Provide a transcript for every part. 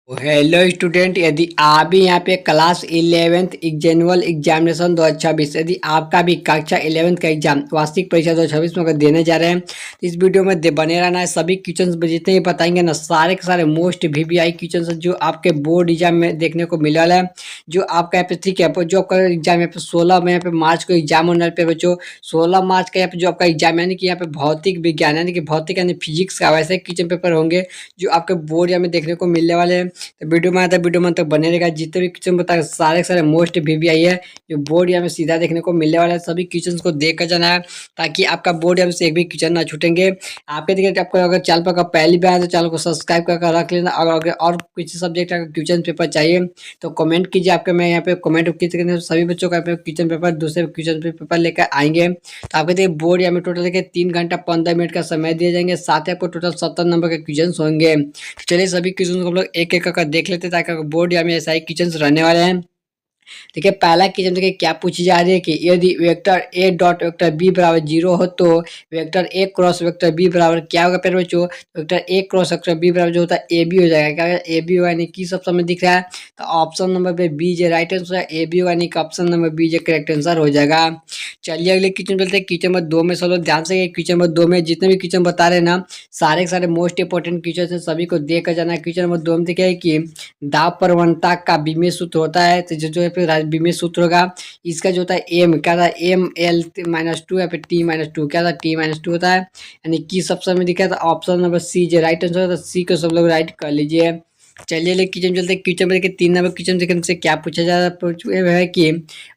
Hello student, यदि आप भी यहाँ पे क्लास 11th जनरल एग्जामिनेशन 2026 यदि आपका भी कक्षा 11th का एग्जाम वार्षिक परीक्षा 2026 में अगर देने जा रहे हैं तो इस वीडियो में बने रहना है। सभी क्वेश्चंस जितने भी बताएंगे ना, सारे के सारे मोस्ट वीवीआई क्वेश्चंस जो आपके बोर्ड एग्जाम में देखने को मिले वाला है। जो आपका यहाँ पे ठीक है, जो आपका एग्जाम यहाँ पे 16 में यहाँ पे मार्च को एग्जाम होने पे बच्चों, 16 मार्च का यहाँ पे जो आपका एग्जाम यानी कि यहाँ पे भौतिक विज्ञान यानी कि भौतिक यानी फिजिक्स का वैसे क्वेश्चन पेपर होंगे जो आपके बोर्ड या में देखने को मिलने वाले हैं। तो वीडियो में तक बने रहेगा। जितने भी क्वेश्चन बता सारे के सारे मोस्ट वीवीआई है जो बोर्ड या में सीधा देखने को मिलने वाला है। सभी क्वेश्चन को देख कर जाना है ताकि आपका बोर्ड या से एक भी क्वेश्चन ना छूटेंगे। आपके देखिए आपको अगर चैनल पर पहली बार तो चैनल को सब्सक्राइब कर रख लेना। अगर और कुछ सब्जेक्ट का क्वेश्चन पेपर चाहिए तो कमेंट कीजिए। आपके मैं यहाँ पे कमेंट कीजिए, सभी बच्चों का क्वेश्चन पेपर दूसरे क्वेश्चन पेपर लेकर आएंगे। तो आपके देखिए बोर्ड या में टोटल देखिए 3 घंटा 15 मिनट का समय दिए जाएंगे। साथ ही आपको टोटल 70 नंबर के क्वेश्चन होंगे। चलिए सभी क्वेश्चन को हम लोग एक एक कर देख लेते हैं ताकि बोर्ड या में ऐसा ही क्वेश्चन रहने वाले हैं। देखिए पहला क्वेश्चन देखिए क्या पूछी जा रही है कि यदि vector A dot vector B बराबर 0 हो तो vector A cross vector B बराबर क्या होगा। फिर बच्चों vector A cross vector B बराबर जो होता है ए बी हो जाएगा। क्या ए बी होगा यानी किस ऑप्शन में दिख रहा है तो ऑप्शन नंबर पे बी जो राइट आंसर है। ए बी होगा यानी कि ऑप्शन नंबर बी जो करेक्ट आंसर हो जाएगा। चलिए अगले क्वेश्चन बोलते हैं। क्वेश्चन नंबर 2 में सब लोग ध्यान से क्वेश्चन नंबर 2 में जितने भी क्वेश्चन बता रहे हैं ना, सारे के सारे मोस्ट इंपोर्टेंट क्वेश्चन है, सभी को देख कर जाना है। क्वेश्चन नंबर 2 में देखिए कि दाब प्रवणता का बीमीय सूत्र होता है। तो जो है फिर बीमीय सूत्र होगा इसका जो होता है एम क्या था, एम एल -2 या फिर टी -2 क्या था, टी -2 होता है। यानी किस ऑप्शन में दिखा था ऑप्शन नंबर सी जो राइट आंसर है। तो सी को सब लोग राइट कर लीजिए। चलिए ले किचन चलते हैं। किचन में देखिए 3 नंबर किचन देखने से क्या पूछा जा रहा है कि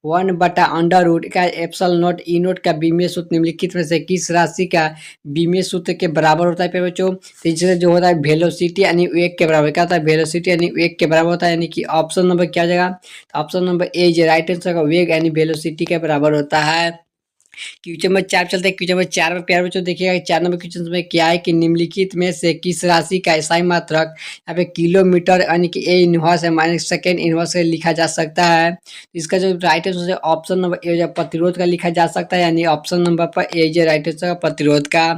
1/√, का एप्सल नॉट ई नोट का बीमीय सूत्र निम्नलिखित में से किस राशि का बीमीय सूत्र के बराबर होता है। बच्चों तीसरे जो होता है वेलोसिटी यानी वेग के बराबर क्या होता है, वेलोसिटी यानी वेग के बराबर होता है। यानी कि ऑप्शन नंबर क्या हो जाएगा, ऑप्शन नंबर ए जो राइट आंसर का वेग यानी वेलोसिटी के बराबर होता है। क्वेश्चन नंबर 4 चलते हैं। क्वेश्चन नंबर 4 में प्यारे बच्चों देखिएगा 4 नंबर क्वेश्चन में क्या है कि निम्नलिखित में से किस राशि का एसआई मात्रक यहाँ पे किलोमीटर यानी कि ए इनवर्स है माइनस सेकेंड इनवर्स से लिखा जा सकता है। इसका जो राइट आंसर है ऑप्शन नंबर ए प्रतिरोध का लिखा जा सकता है। यानी ऑप्शन नंबर पर ए जो राइट आंसर प्रतिरोध का।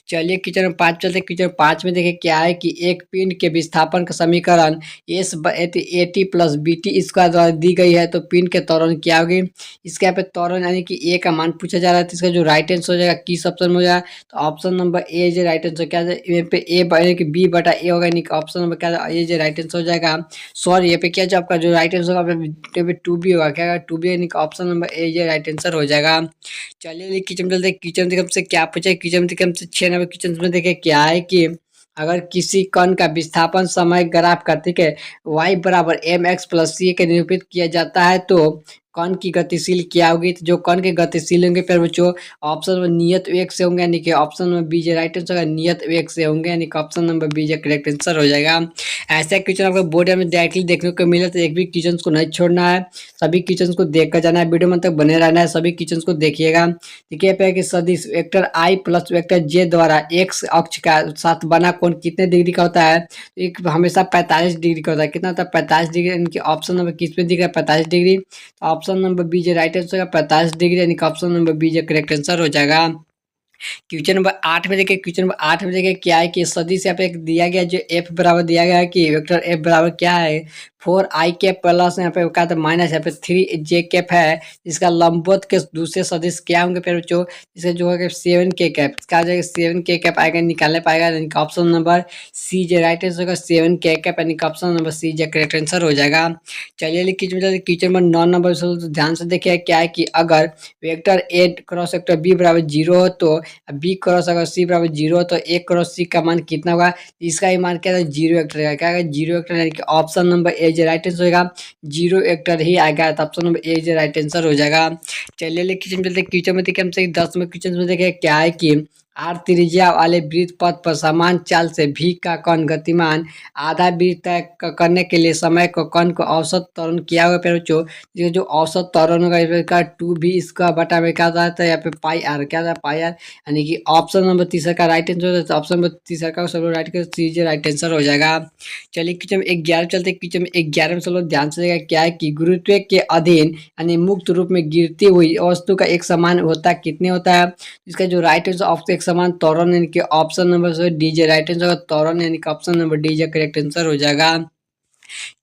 चलिए क्वेश्चन नंबर 5 चलते हैं। क्वेश्चन 5 में देखिए क्या है कि एक पिंड के विस्थापन का समीकरण S A T plus B T इसका द्वारा दी गई है तो पिंड के त्वरण क्या होगी। इसके यहाँ पे त्वरण यानी कि ए का मान पूछा जा रहा है। तो इसका जो राइट आंसर हो जाएगा किस ऑप्शन में हो जाएगा तो ऑप्शन नंबर ए जो राइट आंसर क्या है यहाँ पे ए यानी कि बी बटा ए होगा। यानी ऑप्शन नंबर क्या ए जो राइट आंसर हो जाएगा। सॉरी यहाँ पे क्या जो आपका जो राइट आंसर होगा टू बी होगा। क्या टू बी यानी कि ऑप्शन नंबर ए जो राइट आंसर हो जाएगा। चलिए किचन चलते किचन से क्या पूछा। किचन से 6 नंबर किचन में देखिए क्या है कि अगर किसी कण का विस्थापन समय ग्राफ का ठीक है y बराबर एम एक्स प्लस सी के निरूपित किया जाता है तो कण की गतिशील क्या होगी। तो जो कण के गतिशील होंगे फिर बच्चों ऑप्शन नंबर नियत वेग से होंगे। यानी कि ऑप्शन नंबर बी जो राइट आंसर होगा नियत वेग से होंगे। यानी कि ऑप्शन नंबर बी जो करेक्ट आंसर हो जाएगा। ऐसा क्वेश्चन आपको बोर्ड में डायरेक्टली देखने को मिला तो एक भी क्वेश्चन को नहीं छोड़ना है, सभी क्वेश्चन को देख कर जाना है। वीडियो में तक बने रहना है, सभी क्वेश्चन को देखिएगा। देखिए पे कि सदिश वेक्टर आई प्लस वेक्टर जे द्वारा एक्स अक्ष का साथ बना कोण कितने डिग्री का होता है। एक हमेशा 45 डिग्री का होता है। कितना होता है 45 डिग्री। इनके ऑप्शन नंबर किस पे दिख रहा है 45 डिग्री। तो ऑप्शन नंबर बी जो राइट आंसर है 45 डिग्री। यानी कि ऑप्शन नंबर बी जो करेक्ट आंसर हो जाएगा। क्वेश्चन नंबर 8 में देखिए क्वेश्चन नंबर 8 में देखिए क्या है कि सदिश यहाँ पे एक दिया गया जो एफ बराबर दिया गया है कि वेक्टर एफ बराबर क्या है 4i कैप प्लस यहाँ पे क्या था माइनस यहाँ पे 3j कैप है। इसका लंबवत के दूसरे सदिश क्या होंगे फिर बच्चों इसे जो है 7k कैप क्या आ जाएगा 7k कैप आएगा निकालने पाएगा। यानी कि ऑप्शन नंबर सी जो राइट आंसर होगा 7k कैप। यानी कि ऑप्शन नंबर सी जो करेक्ट आंसर हो जाएगा। चलिए क्वेश्चन नंबर 9 नंबर ध्यान से देखिए क्या है कि अगर vector A cross vector B बराबर 0 हो तो बी क्रॉस अगर सी बराबर 0 हो तो ए क्रॉस सी का मान कितना होगा। इसका ही मान क्या है 0 वेक्टर रहेगा। क्या है 0 वेक्टर यानी कि ऑप्शन नंबर ए जो राइट आंसर होगा 0 वेक्टर ही आएगा। तो ऑप्शन नंबर ए जो राइट आंसर हो जाएगा। चलिए क्वेश्चन चलते क्वेश्चन में देखिए हमसे 10 में क्वेश्चन में देखिए क्या है कि आर त्रिज्या वाले वृत्त पथ पर समान चाल से भी का कण गतिमान आधा वृत्त तय करने के लिए समय को कण को औसत त्वरण किया हुआ फिर बच्चों ये जो औसत त्वरण होगा इसका 2b इसका बटा में क्या आता है यहाँ पे पाई आर क्या था पाई आर। यानी कि ऑप्शन नंबर तीसरा का राइट आंसर है। ऑप्शन नंबर तीसरा का सब लोग राइट कर सीजे राइट आंसर हो जाएगा। चलिए क्वेश्चन में 11 चलते क्वेश्चन में 11 में सब लोग ध्यान से देखिएगा क्या है कि गुरुत्व के अधीन यानी मुक्त रूप में गिरती हुई वस्तु का एक समान होता कितने होता है। इसका जो राइट आंसर ऑप्शन एक समान त्वरण यानी कि option number D J right answer त्वरण यानी कि option number D J correct answer हो जाएगा।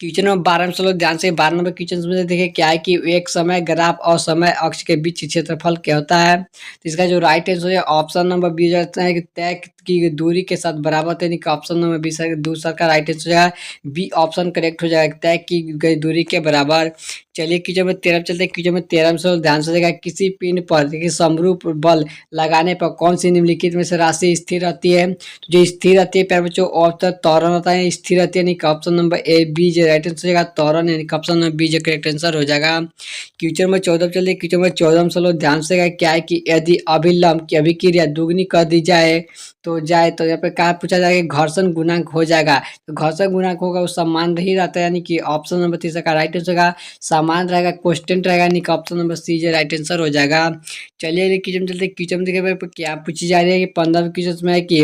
क्वेश्चन नंबर 12 में चलो ध्यान से 12 नंबर क्वेश्चन में देखिए क्या है कि एक समय ग्राफ और समय अक्ष के बीच क्षेत्रफल क्या होता है। तो इसका जो राइट आंसर है ऑप्शन नंबर बी जाता है कि तय की दूरी के साथ बराबर होता है, यानी कि ऑप्शन नंबर बी दूसरा का राइट आंसर हो जाएगा। बी ऑप्शन करेक्ट हो जाएगा, तय की गई दूरी के बराबर। चलिए क्वेश्चन में 13 चलते हैं। क्वेश्चन में 13 में से ध्यान से देखा किसी पिंड पर देखिए समरूप बल लगाने पर कौन सी निम्नलिखित में से राशि स्थिर रहती है। तो जो स्थिर रहती है प्यारे बच्चों ऑप्शन त्वरण होता है, स्थिर रहती है, यानी कि ऑप्शन नंबर ए बी जो राइट आंसर हो जाएगा त्वरण, यानी कि ऑप्शन नंबर बी जो करेक्ट आंसर हो जाएगा। क्वेश्चन में 14 चलिए क्वेश्चन में 14 में चलो ध्यान से क्या है कि यदि अभिलंब की अभिक्रिया दुगनी कर दी जाए तो यहाँ पे क्या पूछा जाएगा, घर्षण गुणांक हो जाएगा। तो घर्षण गुणांक होगा वो समान ही रहता है, यानी कि ऑप्शन नंबर तीसरा का राइट आंसर का समान रहेगा, कांस्टेंट रहेगा, यानी कि ऑप्शन नंबर सी जो राइट आंसर हो जाएगा। चलिए क्वेश्चन चलते क्वेश्चन देखिए क्या पूछी जा रही है कि 15 क्वेश्चन में है कि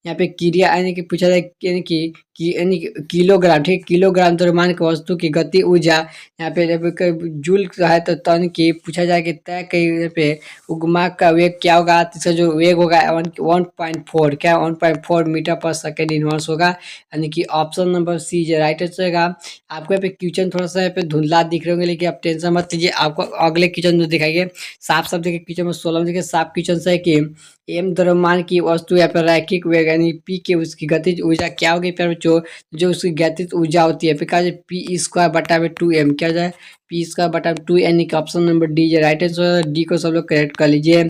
यहाँ पे क्रिया यानी कि पूछा जाए यानी कि यानी कि किलोग्राम, ठीक, किलोग्राम द्रव्यमान की वस्तु की गति ऊर्जा यहाँ पे जब जूल है तो तन की पूछा जाए कि तय कहीं पे उगमा का वेग क्या होगा। तो इसका जो वेग होगा 1.4 क्या 1.4 मीटर पर सेकेंड इनवर्स होगा, यानी कि ऑप्शन नंबर सी जो राइट आंसर होगा। आपको यहाँ पे क्वेश्चन थोड़ा सा यहाँ पे धुंधला दिख रहे होंगे, लेकिन आप टेंशन मत लीजिए, आपको अगले क्वेश्चन में दिखाइए साफ साफ देखिए। क्वेश्चन में 16 में देखिए साफ क्वेश्चन है कि एम द्रव्यमान की वस्तु या फिर रैखिक वेग यानी पी के उसकी गतिज ऊर्जा क्या होगी प्यारे बच्चों, जो उसकी गतिज ऊर्जा होती है फिर कहा जाए पी स्क्वायर बटा में 2m क्या जाए पी स्क्वायर बटा 2 यानी कि ऑप्शन नंबर डी जो राइट आंसर, डी को सब लोग करेक्ट कर लीजिए।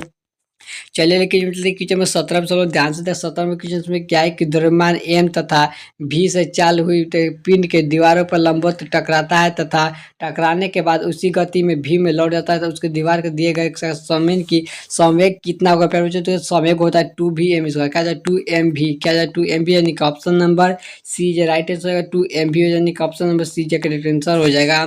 चलिए लेकिन क्वेश्चन में 17 में सब लोग ध्यान से दें। 17 में क्वेश्चन में क्या है कि द्रव्यमान एम तथा भी से चालू हुई पिंड के दीवारों पर लंबवत टकराता है तथा टकराने के बाद उसी गति में भी में लौट जाता है, तो उसके दीवार के दिए गए समय की संवेग कितना होगा प्यारे बच्चों, तो संवेग होता है 2 v m, क्या जाए 2 m v, क्या जाए 2 m v, यानी कि ऑप्शन नंबर सी जो राइट आंसर होगा 2 m v, यानी कि ऑप्शन नंबर सी जो करेक्ट आंसर हो जाएगा।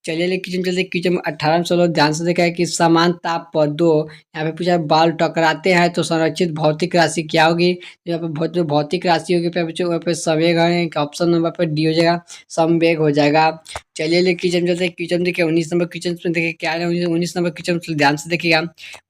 चलिए लेकिन चलते क्वेश्चन में 18 में चलो ध्यान से देखा है कि समान ताप पर दो यहाँ पे पूछा बाल टकराते हैं तो संरक्षित भौतिक राशि क्या होगी। यहाँ पे जो भौतिक राशि होगी पे बच्चों वहाँ पे संवेग है, ऑप्शन नंबर पर डी हो जाएगा, संवेग हो जाएगा। चलिए ले क्वेश्चन चलते हैं। क्वेश्चन देखिए 19 नंबर क्वेश्चन में देखिए क्या है। 19 नंबर क्वेश्चन ध्यान से देखिएगा।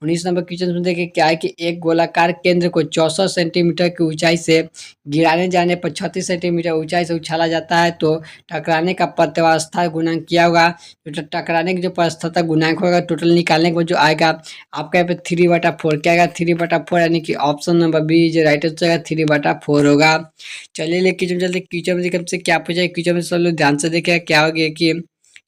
19 नंबर क्वेश्चन में देखिए क्या है कि एक गोलाकार केंद्र को 64 सेंटीमीटर की ऊंचाई से गिराने जाने पर 36 सेंटीमीटर ऊंचाई से उछाला जाता है, तो टकराने का प्रत्यावस्था गुणांक क्या होगा। तो टकराने की जो प्रस्थाता गुणांक होगा टोटल निकालने के बाद जो आएगा आपका यहाँ पे 3/4 क्या आएगा 3/4, यानी कि ऑप्शन नंबर बी जो राइट आंसर है 3/4 होगा। चलिए लेकिन जल्दी क्वेश्चन में देखिए क्या पूछा है। क्वेश्चन में सब लोग ध्यान से देखिए क्या हो गया कि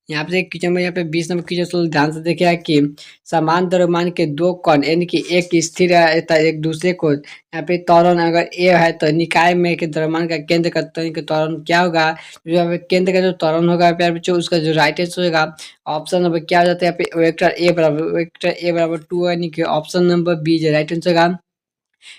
यहाँ पे क्वेश्चन में यहाँ पे 20 नंबर क्वेश्चन सब लोग ध्यान से देखिए कि समान द्रव्यमान के दो कण यानी कि एक स्थिर है तो एक दूसरे को यहाँ पे त्वरण अगर ए है तो निकाय में के द्रव्यमान का केंद्र का त्वरण क्या होगा। जो यहाँ पे केंद्र का जो त्वरण होगा प्यार बच्चों उसका जो राइट आंसर होगा ऑप्शन नंबर क्या हो जाता है यहाँ पे वेक्टर ए बराबर 2, यानी कि ऑप्शन नंबर बी जो राइट आंसर होगा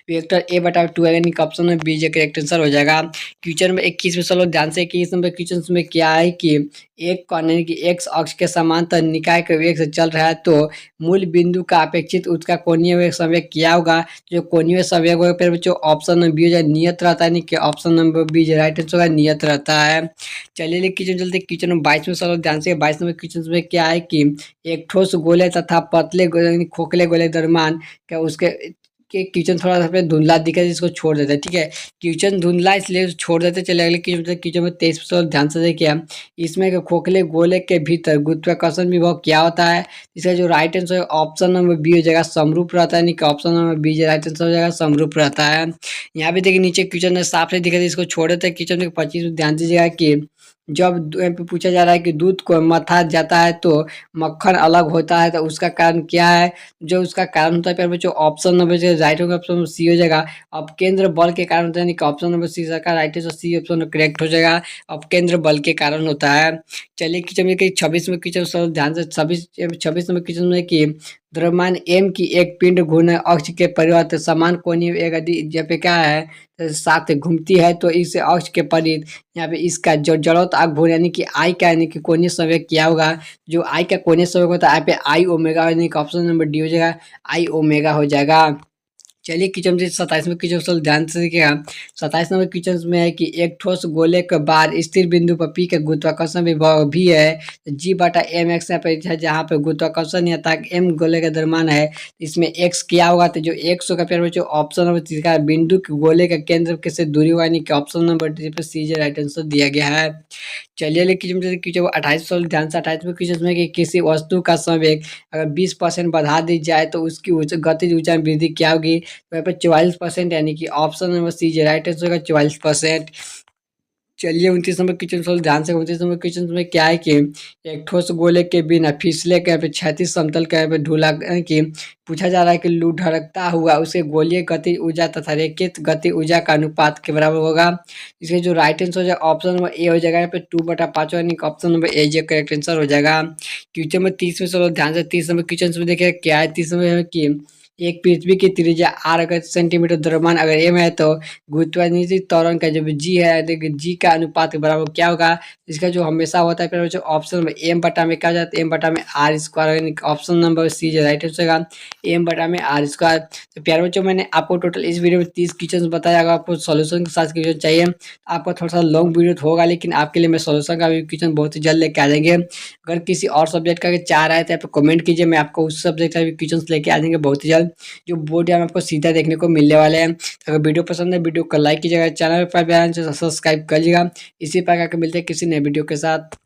वेक्टर ए बटा 2 यानी कि ऑप्शन में बी जो करेक्ट आंसर हो जाएगा। क्वेश्चन में 21 में चलो ध्यान से 21 नंबर क्वेश्चन में क्या है कि एक कण यानी कि एक्स अक्ष के समांतर निकाय के वेग से चल रहा है, तो मूल बिंदु का अपेक्षित उसका कोणीय वेग संवेग क्या होगा। जो कोणीय संवेग होगा फिर बच्चों ऑप्शन नंबर बी जो नियत रहता है, यानी कि ऑप्शन नंबर बी जो राइट आंसर होगा नियत रहता है। चलिए क्वेश्चन चलते क्वेश्चन नंबर 22 में चलो ध्यान से। 22 नंबर क्वेश्चन में क्या है कि एक ठोस गोले तथा पतले गोले खोखले गोले दरम्यान क्या उसके कि क्वेश्चन थोड़ा सा धुंधला दिखा है जिसको छोड़ देते हैं, ठीक है। क्वेश्चन धुंधला इसलिए छोड़ देते चले अगले क्वेश्चन में 23 ध्यान से देखिए। इसमें खोखले गोले के भीतर गुरुत्वाकर्षण विभव क्या होता है। इसका जो right answer option number B हो जाएगा समरूप रहता है, यानी कि ऑप्शन नंबर बी जो राइट आंसर हो जाएगा समरूप रहता है। यहाँ पे देखिए नीचे क्वेश्चन साफ से दिखा इसको छोड़ देते हैं। क्वेश्चन 25 में ध्यान दीजिएगा कि जब पूछा जा रहा है कि दूध को मथा जाता है तो मक्खन अलग होता है, तो उसका कारण क्या है। जो उसका कारण होता है प्यारे बच्चों ऑप्शन नंबर जो राइट होगा ऑप्शन सी हो जाएगा। अब केंद्र बल के कारण होता है, यानी कि ऑप्शन नंबर सी का राइट है, तो सी ऑप्शन करेक्ट हो जाएगा। अब केंद्र बल के कारण होता है। चलिए क्वेश्चन में 26 में क्वेश्चन ध्यान से 26 नंबर क्वेश्चन में कि द्रव्यमान एम की एक पिंड घूर्णन अक्ष के परिवर्तन समान कोणीय वेग यदि जब पे क्या है तो साथ घूमती है, तो इस अक्ष के परित यहाँ पे इसका जो जड़त्व आग घूर्ण यानी कि आई का यानी कि कोणीय संवेग क्या होगा। जो आई का कोणीय संवेग होता है यहाँ पे आई ओमेगा, यानी कि ऑप्शन नंबर डी हो जाएगा आई ओमेगा हो जाएगा। चलिए क्वेश्चन 27वें क्वेश्चन ध्यान से देखिएगा। 27 नंबर क्वेश्चन में है कि एक ठोस गोले के बार स्थिर बिंदु पर पी का गुरुत्वाकर्षण विभव भी है, जी बटा एम एक्स यहाँ पे है, जहाँ पे गुरुत्वाकर्षण या तक एम गोले का द्रव्यमान है। इसमें एक्स क्या होगा, तो जो एक्स होगा प्यारे बच्चों ऑप्शन नंबर 3 का बिंदु के गोले का केंद्र किससे दूरी होगा, यानी कि ऑप्शन नंबर 3 पे सी राइट आंसर दिया गया है। चलिए लेकिन क्वेश्चन 28 ध्यान से 28वें क्वेश्चन में कि किसी वस्तु का संवेग अगर 20% बढ़ा दी जाए तो उसकी गतिज ऊंचाई में वृद्धि क्या होगी, तो यहाँ पे 44%, यानी कि option number C right answer होगा 44%। चलिए 29 नंबर क्वेश्चन सॉल्व ध्यान से। 29 नंबर क्वेश्चन में क्या है कि एक ठोस गोले के बिना फिसले के यहाँ पे क्षैतिज समतल के यहाँ पे ढूला कि पूछा जा रहा है कि लू ढरकता हुआ उसे गोलीय गति ऊर्जा तथा रेखित गति ऊर्जा का अनुपात के बराबर होगा। इसके जो राइट आंसर हो जाएगा ऑप्शन नंबर ए हो जाएगा, यहाँ पे 2/5, यानी कि ऑप्शन नंबर ए जो करेक्ट आंसर हो जाएगा। क्वेश्चन में 30 में चलो ध्यान से। 30 नंबर क्वेश्चन में देखिए क्या है। 30 नंबर में कि एक पृथ्वी की त्रिज्या r अगर सेंटीमीटर, द्रव्यमान अगर m है, तो गुरुत्वाकर्षण त्वरण का जब g है, देखिए g का अनुपात के बराबर क्या होगा। इसका जो हमेशा होता है प्यारे बच्चों ऑप्शन नंबर m बटा में क्या हो जाता है, m बटा में r square, option number C जो राइट आंसर होगा m बटा में r स्क्वायर। तो प्यारे बच्चों मैंने आपको टोटल इस वीडियो में 30 क्वेश्चन बताया। अगर आपको सॉल्यूशन के साथ क्वेश्चन चाहिए आपको थोड़ा सा लॉन्ग वीडियो होगा, लेकिन आपके लिए मैं सॉल्यूशन का भी क्वेश्चन बहुत ही जल्द लेके आ जाएंगे। अगर किसी और सब्जेक्ट का चाह रहा है तो आप कमेंट कीजिए, मैं आपको उस सब्जेक्ट का भी क्वेश्चन लेके आ जाएंगे बहुत ही जल्द। जो बोर्ड है आपको सीधा देखने को मिलने वाले हैं। अगर वीडियो पसंद है वीडियो को लाइक कीजिएगा, चैनल पर सब्सक्राइब कर लीजिएगा। इसी प्रकार के मिलते हैं किसी नए वीडियो के साथ।